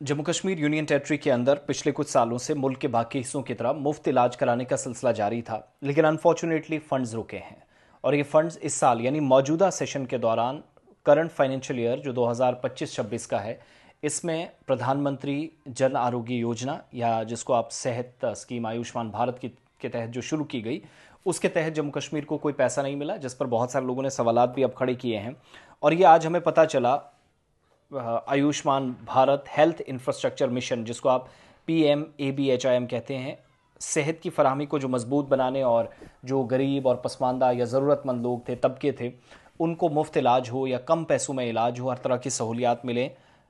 Jammu Kashmir union territory के अंदर पिछले कुछ सालों से मुल्क के बाकी हिस्सों की तरह मुफ्त इलाज कराने का सिलसिला जारी था, लेकिन अनफॉर्चुनेटली फंड्स रुके हैं। और ये फंड्स इस साल यानी मौजूदा सेशन के दौरान करंट फाइनेंशियल ईयर जो 2025-26 का है, इसमें प्रधानमंत्री जन आरोग्य योजना या जिसको आप सेहत स्कीम आयुष्मान भारत के तहत जो शुरू की गई, उसके तहत जम्मू कश्मीर को कोई पैसा नहीं मिला, जिस पर बहुत सारे लोगों ने सवालात भी अब खड़े किए हैं। और ये आज हमें पता चला Ayushman Bharat health infrastructure mission, जिसको आप PMABHIM कहते हैं, सेहत की फराहमी को जो मजबूत बनाने और जो गरीब और पसमानदा या ज़रूरतमंद लोग थे, तबके थे, उनको मुफ्त इलाज हो या कम पैसों में इलाज हो, हर तरह की सहूलियात मिलें,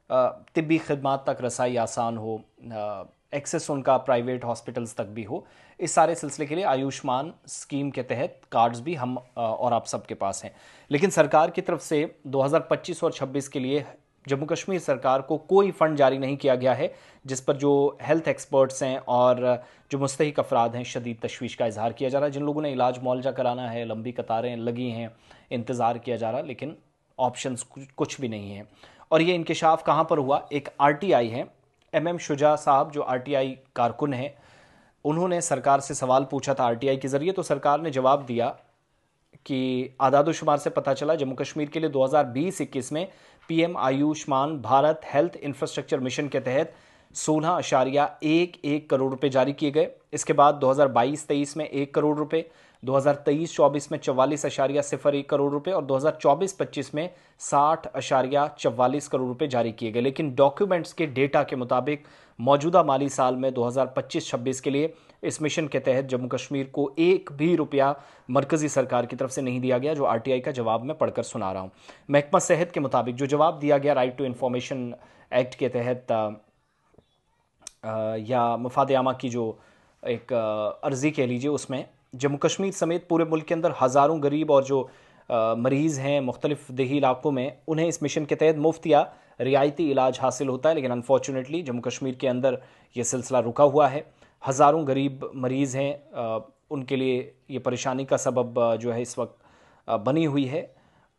तिब्बी खदमात तक रसाई आसान हो, एक्सेस उनका प्राइवेट हॉस्पिटल्स तक भी हो। इस सारे सिलसिले के लिए आयुष्मान स्कीम के तहत कार्ड्स भी हम और आप सबके पास हैं। लेकिन सरकार की तरफ से 2025 और 26 के लिए जम्मू कश्मीर सरकार को कोई फंड जारी नहीं किया गया है, जिस पर जो हेल्थ एक्सपर्ट्स हैं और जो मुस्तहिक अफराद हैं, शदीद तशवीश का इजहार किया जा रहा है। जिन लोगों ने इलाज मुआवजा कराना है, लंबी कतारें लगी हैं, इंतज़ार किया जा रहा, लेकिन ऑप्शंस कुछ भी नहीं है। और ये इंकिशाफ कहाँ पर हुआ? एक RTI है, MM शुजा साहब जो RTI कारकुन हैं, उन्होंने सरकार से सवाल पूछा था RTI के ज़रिए, तो सरकार ने जवाब दिया कि आदादोशुमार से पता चला जम्मू कश्मीर के लिए 2020-21 में PM Ayushman Bharat health infrastructure mission के तहत 16.11 करोड़ रुपए जारी किए गए। इसके बाद 2022-23 में 1 करोड़ रुपए, 2023-24 में 44.01 करोड़ रुपए और 2024-25 में 60.44 करोड़ रुपए जारी किए गए। लेकिन डॉक्यूमेंट्स के डेटा के मुताबिक मौजूदा माली साल में 2025-26 के लिए इस मिशन के तहत जम्मू कश्मीर को एक भी रुपया मरकजी सरकार की तरफ से नहीं दिया गया, जो RTI का जवाब मैं पढ़कर सुना रहा हूँ। महकमा सेहत के मुताबिक जो जवाब दिया गया राइट टू इंफॉर्मेशन एक्ट के तहत या मफाद आमा की जो एक अर्जी कह लीजिए, उसमें जम्मू कश्मीर समेत पूरे मुल्क के अंदर हज़ारों गरीब और जो मरीज़ हैं मुख्तलिफ देही इलाकों में, उन्हें इस मिशन के तहत मुफ्त या रियायती इलाज हासिल होता है। लेकिन अनफॉर्चुनेटली जम्मू कश्मीर के अंदर ये सिलसिला रुका हुआ है। हज़ारों गरीब मरीज़ हैं, उनके लिए ये परेशानी का सबब जो है इस वक्त बनी हुई है।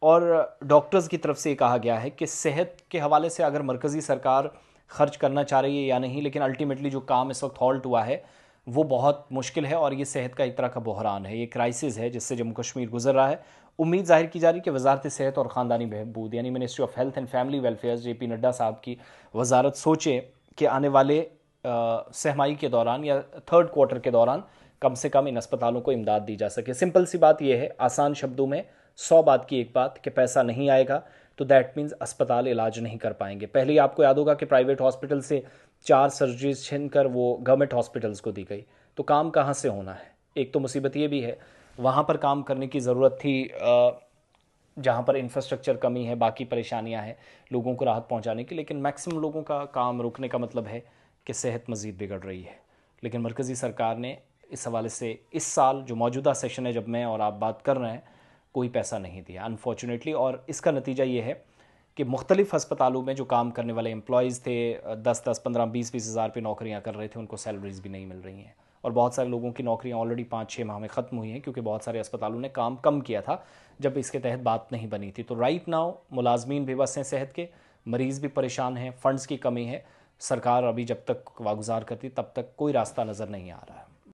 और डॉक्टर्स की तरफ से कहा गया है कि सेहत के हवाले से अगर मरकज़ी सरकार खर्च करना चाह रही है या नहीं, लेकिन अल्टीमेटली जो काम इस वक्त हॉल्ट हुआ है वो बहुत मुश्किल है और ये सेहत का एक तरह का बहरान है, ये क्राइसिस है जिससे जम्मू कश्मीर गुजर रहा है। उम्मीद जाहिर की जा रही कि वजारत सेहत और ख़ानदानी बहबूद यानी ministry of health and family welfare JP Nadda साहब की वजारत सोचे कि आने वाले सहमाई के दौरान या थर्ड क्वार्टर के दौरान कम से कम इन अस्पतालों को इमदाद दी जा सके। सिंपल सी बात यह है, आसान शब्दों में 100 बात की एक बात, कि पैसा नहीं आएगा तो दैट मीन्स अस्पताल इलाज नहीं कर पाएंगे। पहले ही आपको याद होगा कि प्राइवेट हॉस्पिटल से 4 सर्जरीज छीनकर वो गवर्नमेंट हॉस्पिटल्स को दी गई, तो काम कहाँ से होना है? एक तो मुसीबत ये भी है, वहाँ पर काम करने की ज़रूरत थी जहाँ पर इंफ्रास्ट्रक्चर कमी है, बाकी परेशानियाँ हैं लोगों को राहत पहुँचाने की, लेकिन मैक्सिमम लोगों का काम रुकने का मतलब है कि सेहत मज़ीद बिगड़ रही है। लेकिन मरकज़ी सरकार ने इस हवाले से इस साल जो मौजूदा सेशन है, जब मैं और आप बात कर रहे हैं, कोई पैसा नहीं दिया अनफॉर्चुनेटली। और इसका नतीजा ये है कि मुख्तलिफ अस्पतालों में जो काम करने वाले एम्प्लॉयज़ थे, 10-10, 15, 20-20 हज़ार पे नौकरियाँ कर रहे थे, उनको सैलरीज भी नहीं मिल रही हैं। और बहुत सारे लोगों की नौकरियाँ ऑलरेडी 5-6 माह में ख़त्म हुई हैं, क्योंकि बहुत सारे अस्पतालों ने काम कम किया था जब इसके तहत बात नहीं बनी थी। तो राइट नाउ मुलाजमीन बेबस हैं सेहत के, मरीज़ भी परेशान हैं, फ़ंड्स की कमी है। सरकार अभी जब तक वागुजार करती तब तक कोई रास्ता नज़र नहीं आ रहा है।